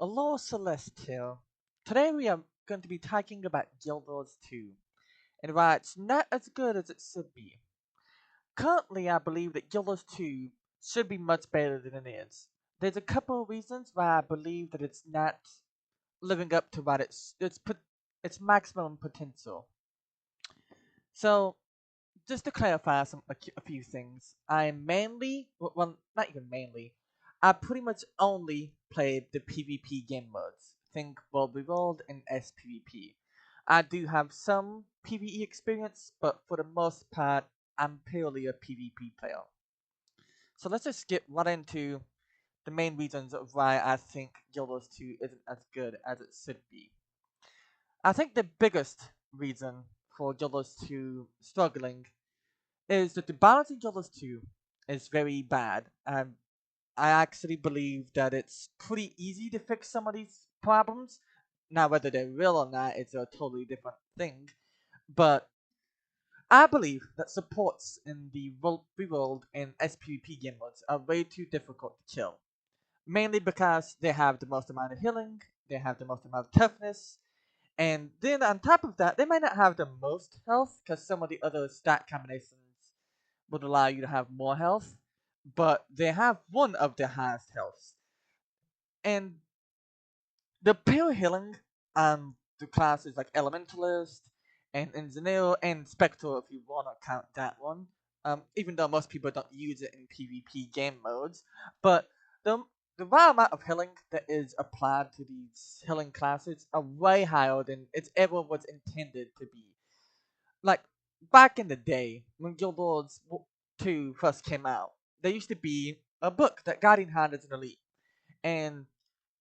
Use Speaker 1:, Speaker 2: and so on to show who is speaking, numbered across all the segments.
Speaker 1: Hello Celestial. Today we are going to be talking about Guild Wars 2 and why it's not as good as it should be. Currently, I believe that Guild Wars 2 should be much better than it is. There's a couple of reasons why I believe that it's not living up to what its maximum potential. So, just to clarify a few things, I mainly, well, not even mainly, I pretty much only played the PvP game modes. Think World v World and SPVP. I do have some PvE experience, but for the most part, I'm purely a PvP player. So let's just skip right into the main reasons of why I think Guild Wars 2 isn't as good as it should be. I think the biggest reason for Guild Wars 2 struggling is that the balance in Guild Wars 2 is very bad. I actually believe that it's pretty easy to fix some of these problems. Now, whether they're real or not is a totally different thing. But I believe that supports in the World and SPVP game modes are way too difficult to kill. Mainly because they have the most amount of healing, they have the most amount of toughness, and then on top of that, they might not have the most health because some of the other stat combinations would allow you to have more health, but they have one of the highest healths. And the pure healing on the classes like Elementalist and Engineer and Spectre, if you want to count that one, even though most people don't use it in PvP game modes, but the the raw amount of healing that is applied to these healing classes are way higher than it ever was intended to be. Like back in the day when Guild Wars 2 first came out, there used to be a book that Guardian had as an elite, and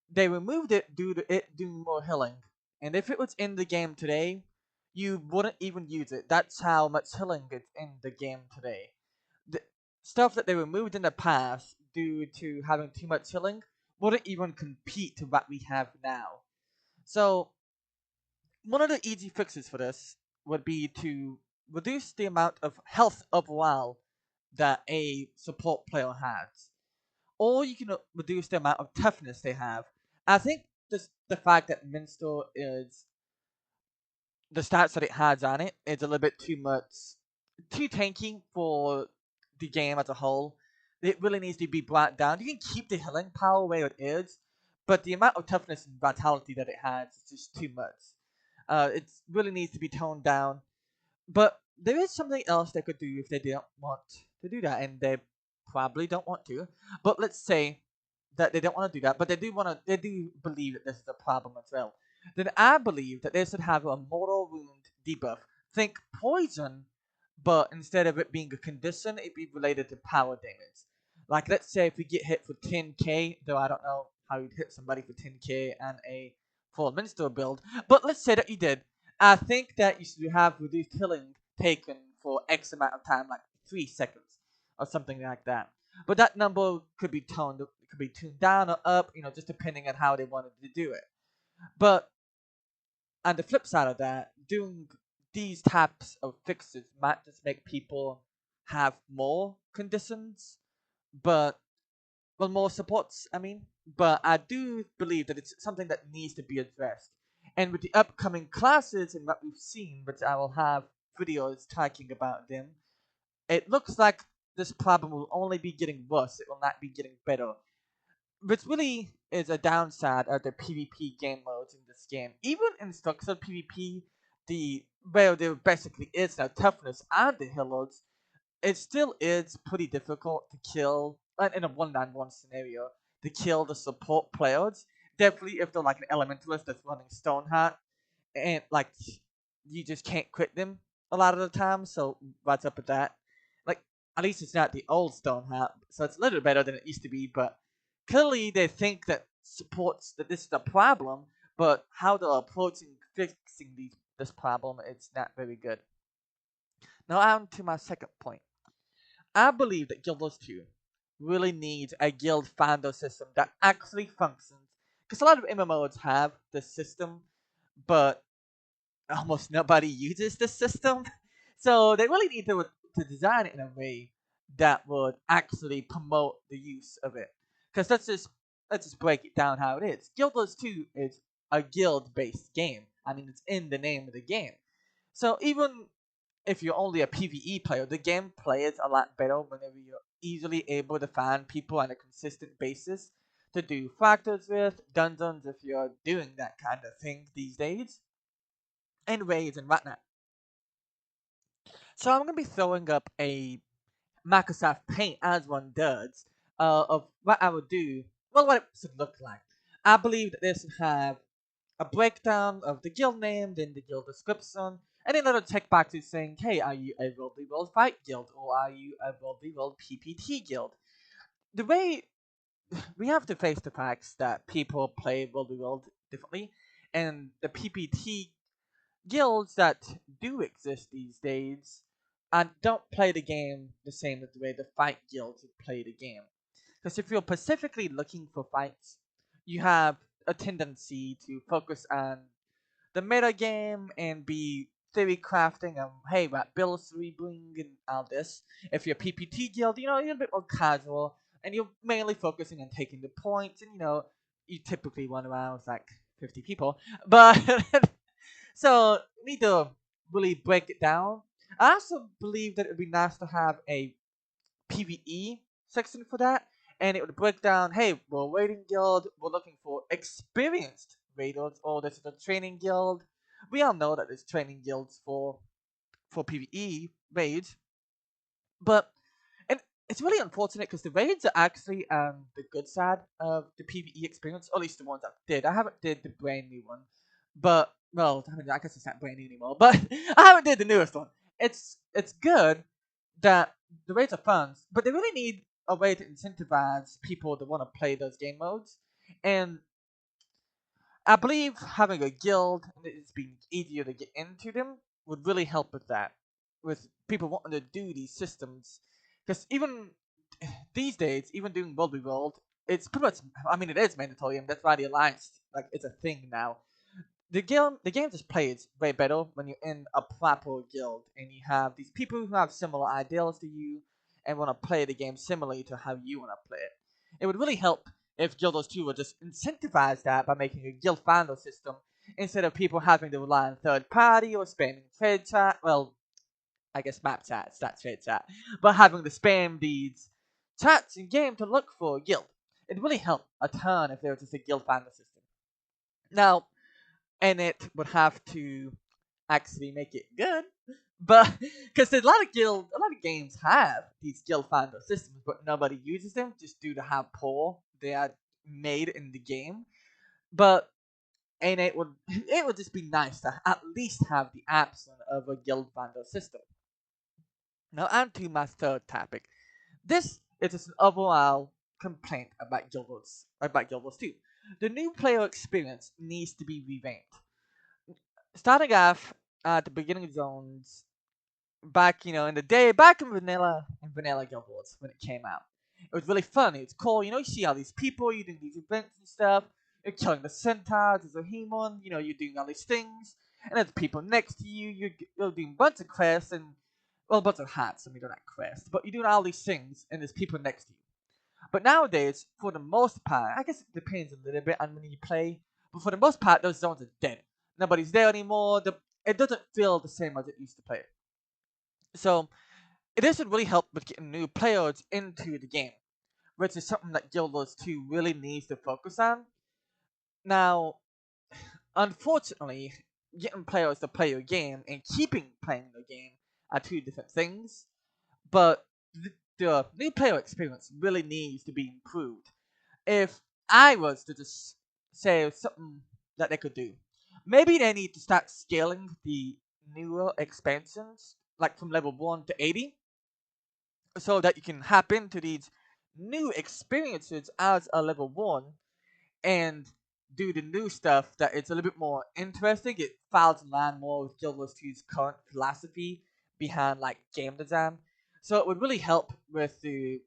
Speaker 1: they removed it due to it doing more healing. And if it was in the game today, you wouldn't even use it. That's how much healing is in the game today. The stuff that they removed in the past due to having too much healing wouldn't even compete to what we have now. So one of the easy fixes for this would be to reduce the amount of health overall that a support player has, or you can reduce the amount of toughness they have. I think this the fact that Minster is the stats that it has on it is a little bit too much, too tanky for the game as a whole. It really needs to be brought down. You can keep the healing power where it is, but the amount of toughness and vitality that it has is just too much. It really needs to be toned down. But there is something else they could do if they didn't want to do that, and they probably don't want to. But let's say that they don't want to do that, but they do believe that this is a problem as well. Then I believe that they should have a mortal wound debuff. Think poison, but instead of it being a condition, it'd be related to power damage. Like let's say if you get hit for 10k, though I don't know how you'd hit somebody for 10k and a full minstrel build, but let's say that you did. I think that you should have reduced healing taken for X amount of time, like 3 seconds or something like that. But that number could be tuned down or up, just depending on how they wanted to do it. But on the flip side of that, doing these types of fixes might just make people have more conditions, but more supports. I mean, but I do believe that it's something that needs to be addressed. And with the upcoming classes and what we've seen, which I will have videos talking about them, it looks like this problem will only be getting worse. It will not be getting better, which really is a downside of the PvP game modes in this game. Even in structured PvP, where there basically is no toughness and the healers, it still is pretty difficult to kill in a one-on-one scenario to kill the support players. Definitely if they're like an elementalist that's running Stoneheart and like you just can't quit them a lot of the time. So what's up with that? Like at least it's not the old Stoneheart, so it's a little better than it used to be. But clearly they think that supports that this is a problem, but how they're approaching fixing this problem, it's not very good. Now on to my second point. I believe that Guild Wars 2 really needs a guild finder system that actually functions. Because a lot of MMOs have this system, but almost nobody uses this system. So they really need to design it in a way that would actually promote the use of it. Because let's just let's just break it down how it is. Guild Wars 2 is a guild-based game. I mean, it's in the name of the game. So even if you're only a PvE player, the gameplay is a lot better whenever you're easily able to find people on a consistent basis to do factors with, dungeons if you're doing that kind of thing these days, and raids and whatnot. So I'm going to be throwing up a Microsoft Paint as one does of what I would do, well, what it should look like. I believe that this should have a breakdown of the guild name, then the guild description, and then little check boxes saying, hey, are you a Worldly World Fight guild, or are you a Worldly World PPT guild? The way we have to face the facts that people play Worldly World differently, and the PPT guilds that do exist these days and don't play the game the same as the way the fight guilds would play the game. Because if you're specifically looking for fights, you have a tendency to focus on the meta game and be theory crafting and hey, what builds do we bring and all this. If you're a PPT guild, you're a bit more casual and you're mainly focusing on taking the points and you typically run around with like 50 people. But so we need to really break it down. I also believe that it would be nice to have a PvE section for that, and it would break down. Hey, we're a raiding guild. We're looking for experienced raiders, or this is a training guild. We all know that there's training guilds for PvE raids, but and it's really unfortunate because the raids are actually the good side of the PvE experience, or at least the ones I did. I haven't did the brand new one, but well, I guess it's not brand new anymore. But I haven't did the newest one. It's good that the raids are fun, but they really need a way to incentivize people to want to play those game modes. And I believe having a guild and it's being easier to get into them would really help with that. With people wanting to do these systems. Because even these days, even doing World v World, it's pretty much, I mean, it is mandatory, and that's why the Alliance, like, it's a thing now. The game just plays way better when you're in a proper guild and you have these people who have similar ideals to you and want to play the game similarly to how you want to play it. It would really help if Guildos 2 would just incentivize that by making a guild finder system instead of people having to rely on third party or spamming trade chat. Well, I guess map chats, not trade chat, but having to spam these chats in game to look for a guild. It'd really help a ton if there was just a guild finder system. Now, and it would have to actually make it good. But because a lot of games have these guild finder systems, but nobody uses them just due to how poor they are made in the game. But and it would just be nice to at least have the option of a guild finder system. Now on to my third topic. This is just an overall complaint about Guild Wars 2. The new player experience needs to be revamped. Starting off at the beginning zones back, in the day, back in Vanilla Guild Wars when it came out. It was really fun. It's cool. You see all these people, you're doing these events and stuff. You're killing the centaurs, there's a Hemon, you're doing all these things. And there's people next to you, you're doing a bunch of quests and, well, a bunch of hats, I mean, they're not quests. But you're doing all these things and there's people next to you. But nowadays, for the most part, I guess it depends a little bit on when you play, but for the most part, those zones are dead. Nobody's there anymore. It doesn't feel the same as it used to play. So this would really help with getting new players into the game, which is something that Guild Wars 2 really needs to focus on. Now, unfortunately, getting players to play your game and keeping playing the game are two different things. But the new player experience really needs to be improved. If I was to just say something that they could do, maybe they need to start scaling the newer expansions, like from level 1 to 80, so that you can hop into these new experiences as a level 1 and do the new stuff that it's a little bit more interesting. It falls in line more with Guild Wars 2's current philosophy behind like game design. So it would really help with the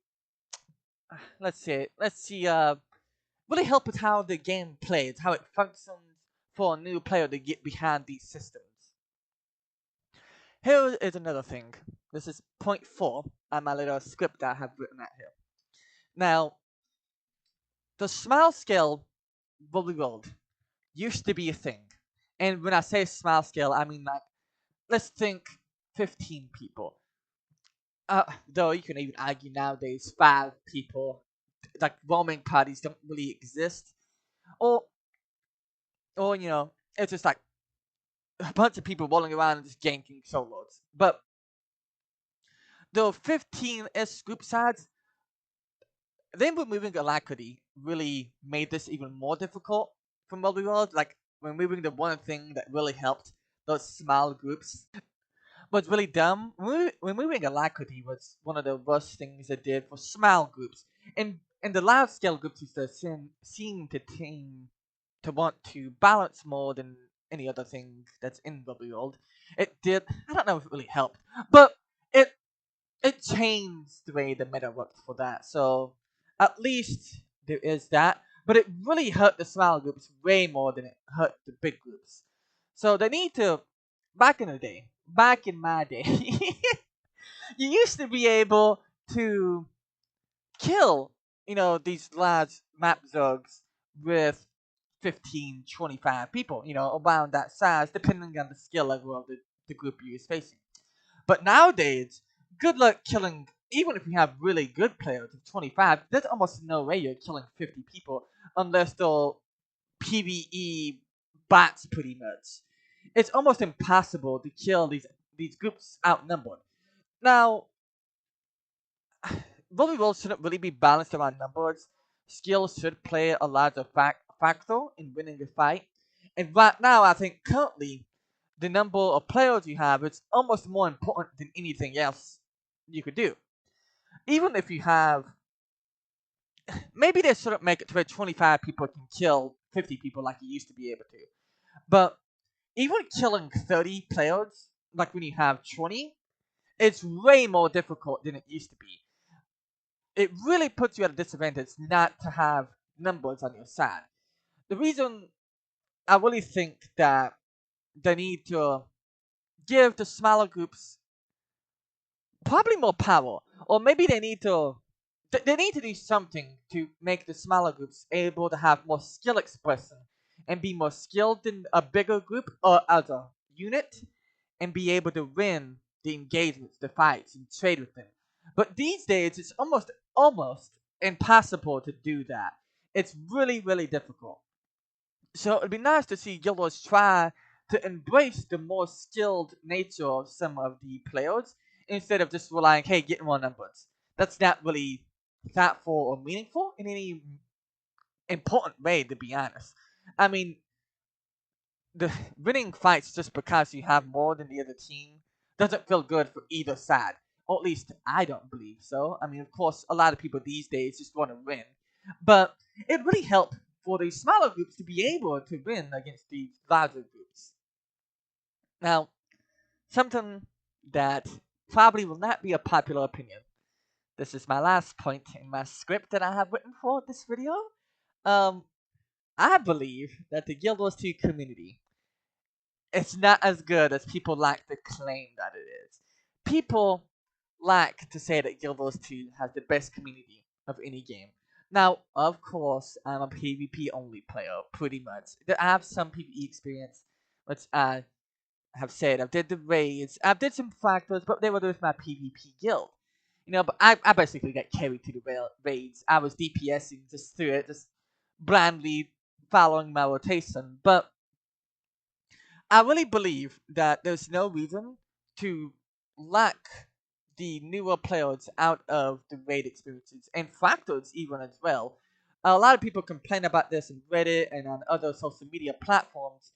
Speaker 1: let's see really help with how the game plays, how it functions for a new player to get behind these systems. Here is another thing. This is point 4 on my little script that I have written out here. Now, the small scale bully world used to be a thing. And when I say small scale, I mean like, let's think 15 people. Though you can even argue nowadays 5 people, like roaming parties don't really exist. Or, it's just like a bunch of people rolling around and just ganking solos. But the 15-ish group sides, then removing alacrity really made this even more difficult for multi-world. Like, removing the one thing that really helped those small groups was really dumb. Removing alacrity was one of the worst things it did for small groups. And the large scale groups used to seem to want to balance more than any other thing that's in the world. It did. I don't know if it really helped, but it it changed the way the meta worked for that. So at least there is that. But it really hurt the small groups way more than it hurt the big groups. So they need to, back in my day, you used to be able to kill, these large map zogs with 15, 25 people, around that size, depending on the skill level of the group you're facing. But nowadays, good luck killing, even if you have really good players of 25, there's almost no way you're killing 50 people unless they're PvE bots, pretty much. It's almost impossible to kill these groups outnumbered. Now, volleyball shouldn't really be balanced around numbers. Skill should play a larger factor in winning the fight. And right now, I think currently, the number of players you have is almost more important than anything else you could do. Even if you have, maybe they shouldn't make it to where 25 people can kill 50 people like you used to be able to. But even killing 30 players, like when you have 20, it's way more difficult than it used to be. It really puts you at a disadvantage not to have numbers on your side. The reason I really think that they need to give the smaller groups probably more power, or maybe they need to do something to make the smaller groups able to have more skill expression and be more skilled than a bigger group or as a unit, and be able to win the engagements, the fights, and trade with them. But these days, it's almost impossible to do that. It's really, really difficult. So it'd be nice to see guilds try to embrace the more skilled nature of some of the players instead of just relying, hey, get more numbers. That's not really thoughtful or meaningful in any important way, to be honest. I mean, the winning fights just because you have more than the other team doesn't feel good for either side. Or at least I don't believe so. I mean, of course, a lot of people these days just want to win. But it really helped for the smaller groups to be able to win against these larger groups. Now, something that probably will not be a popular opinion. This is my last point in my script that I have written for this video. Um, I believe that the Guild Wars 2 community is not as good as people like to claim that it is. People like to say that Guild Wars 2 has the best community of any game. Now, of course, I'm a PvP only player, pretty much. I have some PvE experience, which I have said. I've did the raids, I've did some factors, but they were with my PvP guild. But I basically got carried to the raids. I was DPSing just through it, just blindly following my rotation. But I really believe that there's no reason to lock the newer players out of the raid experiences and factors even as well. A lot of people complain about this on Reddit and on other social media platforms.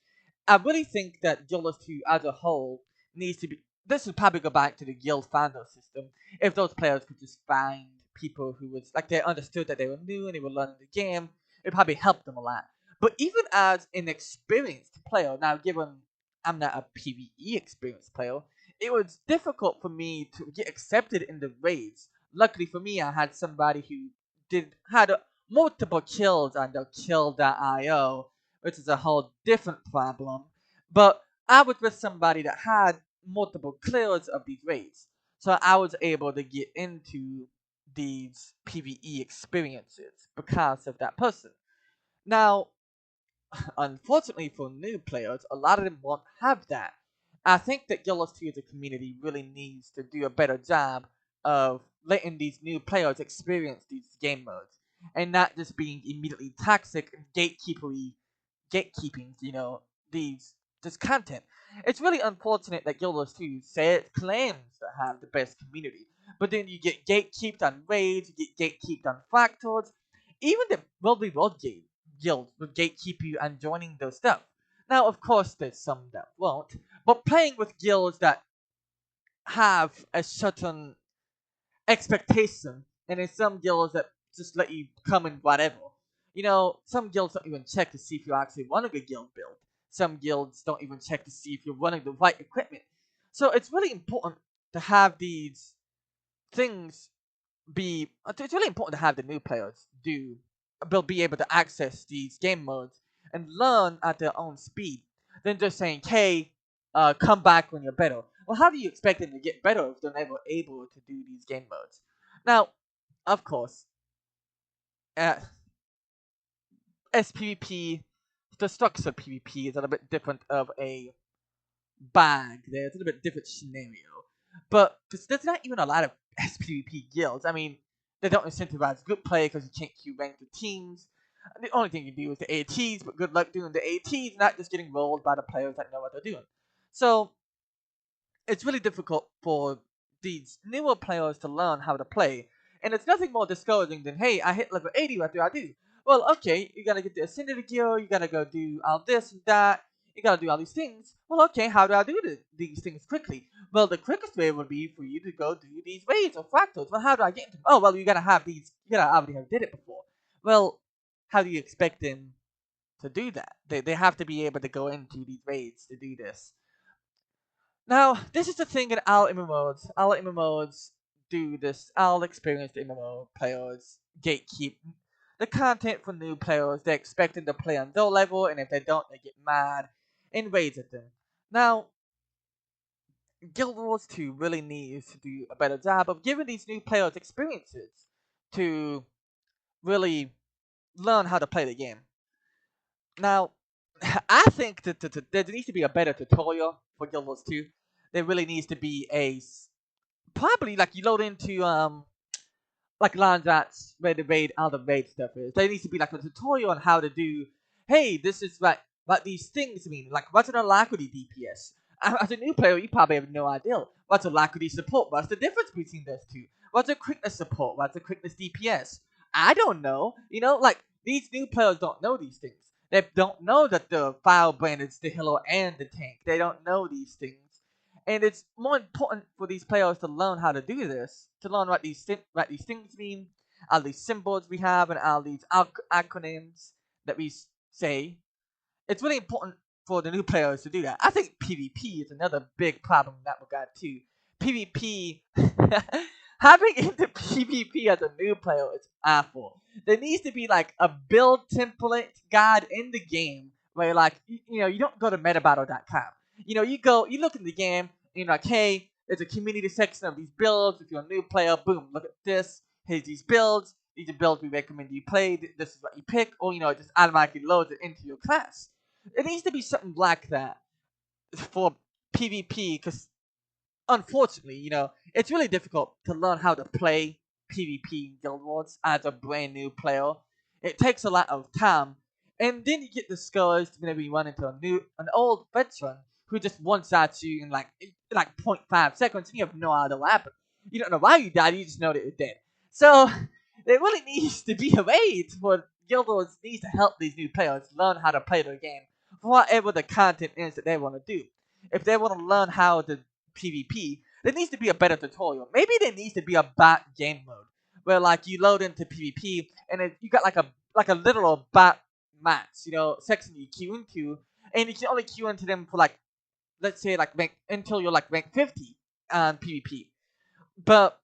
Speaker 1: I really think that Guild Wars 2 as a whole needs to be. This would probably go back to the guild founder system if those players could just find people who was like they understood that they were new and they were learning the game. It probably helped them a lot. But even as an experienced player, now given I'm not a PvE experienced player, it was difficult for me to get accepted in the raids. Luckily for me, I had somebody who had multiple kills on the kill.io, which is a whole different problem. But I was with somebody that had multiple clears of these raids, so I was able to get into these PvE experiences because of that person. Now, unfortunately for new players, a lot of them won't have that. I think that Guild Wars 2 as a community really needs to do a better job of letting these new players experience these game modes and not just being immediately toxic and gatekeeping, these this content. It's really unfortunate that Guild Wars 2 claims to have the best community, but then you get gatekeeped on raids, you get gatekeeped on fractals, even the World guilds will gatekeep you on joining those stuff. Now, of course, there's some that won't, but playing with guilds that have a certain expectation, and in some guilds that just let you come in whatever. Some guilds don't even check to see if you're actually running a guild build. Some guilds don't even check to see if you're running the right equipment. So it's really important to have these things be. It's really important to have the new players be able to access these game modes and learn at their own speed, than just saying, "Hey, come back when you're better." Well, how do you expect them to get better if they're never able to do these game modes? Now, of course, uh, as PvP, the structure of PvP is a little bit different of a bag. There's a little bit different scenario, but there's not even a lot of SPvP guilds. I mean, they don't incentivize group play because you can't queue rank the teams. The only thing you do is the ATs, but good luck doing the ATs, not just getting rolled by the players that know what they're doing. So it's really difficult for these newer players to learn how to play. And it's nothing more discouraging than, hey, I hit level 80, what do I do? Well, okay, you gotta get the Ascended gear, you gotta go do all this and that, you gotta do all these things. Well, okay, how do I do these things quickly? Well, the quickest way would be for you to go do these raids or fractals. Well, how do I get into them? Oh, well, you gotta already have did it before. Well, how do you expect them to do that? They have to be able to go into these raids to do this. Now, this is the thing in all MMOs. All MMOs do this. All experienced MMO players gatekeep the content for new players. They expect them to play on their level, and if they don't, they get mad and rage at them. Now, Guild Wars 2 really needs to do a better job of giving these new players experiences to really learn how to play the game. Now, I think that there needs to be a better tutorial for Guild Wars 2. There really needs to be probably like you load into like Landrats where the raid all the raid stuff is. There needs to be like a tutorial on how to do. Hey, this is what these things mean. Like what's an alacrity DPS? As a new player, you probably have no idea. What's alacrity support? What's the difference between those two? What's a quickness support? What's a quickness DPS? I don't know. Like these new players don't know these things. They don't know that the firebrand is the healer and the tank. They don't know these things. And it's more important for these players to learn how to do this, to learn what these things mean, all these symbols we have, and all these acronyms that we say. It's really important for the new players to do that. I think PvP is another big problem in that regard too. PvP, having into PvP as a new player is awful. There needs to be like a build template guide in the game where like you don't go to metabattle.com. You look in the game and you're like, hey, there's a community section of these builds. If you're a new player, boom, look at this. Here's these builds. These are builds we recommend you play. This is what you pick, or it just automatically loads it into your class. It needs to be something like that for PvP, because unfortunately, it's really difficult to learn how to play PvP in Guild Wars as a brand new player. It takes a lot of time, and then you get discouraged whenever you run into an old veteran who just one-shots you in like 0.5 seconds, and you have no idea what happened. You don't know why you died, you just know that you're dead. So, there really needs to be a way for Guild Wars needs to help these new players learn how to play their game, whatever the content is that they want to do. If they want to learn how to PvP, there needs to be a better tutorial. Maybe there needs to be a bot game mode where like you load into PvP and you got like a literal bot match, section you queue into, and you can only queue into them for like, let's say like until you're like rank 50 on PvP. But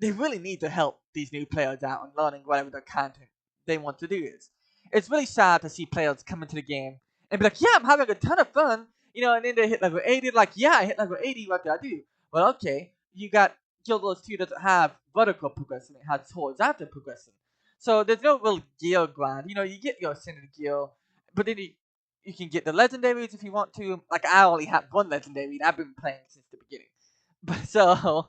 Speaker 1: they really need to help these new players out on learning whatever the content they want to do is. It's really sad to see players come into the game and be like, yeah, I'm having a ton of fun, and then they hit level 80, like, yeah, I hit level 80, what did I do? Well, okay, you got Guild Wars 2 doesn't have vertical progression, it has horizontal progression. So there's no real gear grind. You get your ascended gear, but then you can get the legendaries if you want to. Like, I only have one legendary, and I've been playing since the beginning. But so,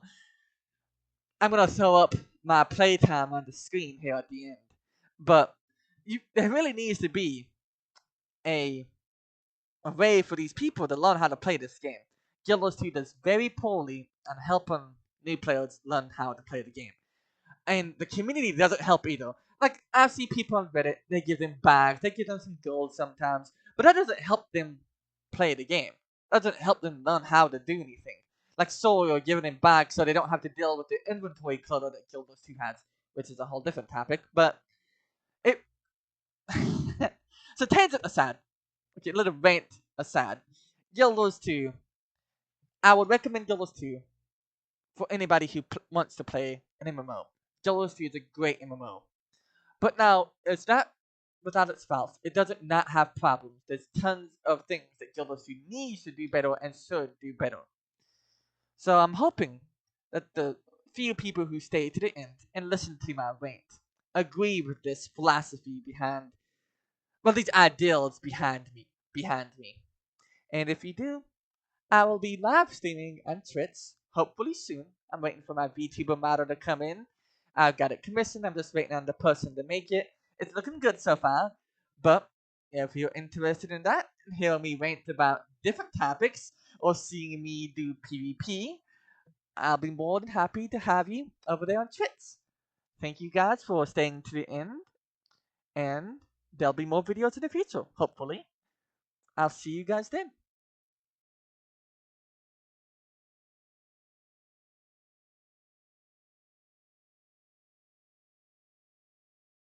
Speaker 1: I'm gonna throw up my playtime on the screen here at the end. But there really needs to be a a way for these people to learn how to play this game. Guild Wars 2 does very poorly on helping new players learn how to play the game. And the community doesn't help either. Like, I see people on Reddit, they give them bags, they give them some gold sometimes, but that doesn't help them play the game. That doesn't help them learn how to do anything. Like Soul, you're giving them bags so they don't have to deal with the inventory clutter that Guild Wars 2 has, which is a whole different topic, but it... So tangent aside, okay, little rant aside, Guild Wars 2, I would recommend Guild Wars 2 for anybody who wants to play an MMO. Guild Wars 2 is a great MMO. But now, it's not without its faults. It doesn't not have problems. There's tons of things that Guild Wars 2 needs to do better and should do better. So I'm hoping that the few people who stay to the end and listen to my rant agree with this philosophy behind, well, these ideals behind me. And if you do, I will be live streaming on Twitch, hopefully soon. I'm waiting for my VTuber model to come in. I've got it commissioned. I'm just waiting on the person to make it. It's looking good so far. But if you're interested in that, and hear me rant about different topics, or seeing me do PvP, I'll be more than happy to have you over there on Twitch. Thank you guys for staying to the end. And there'll be more videos in the future, hopefully. I'll see you guys then.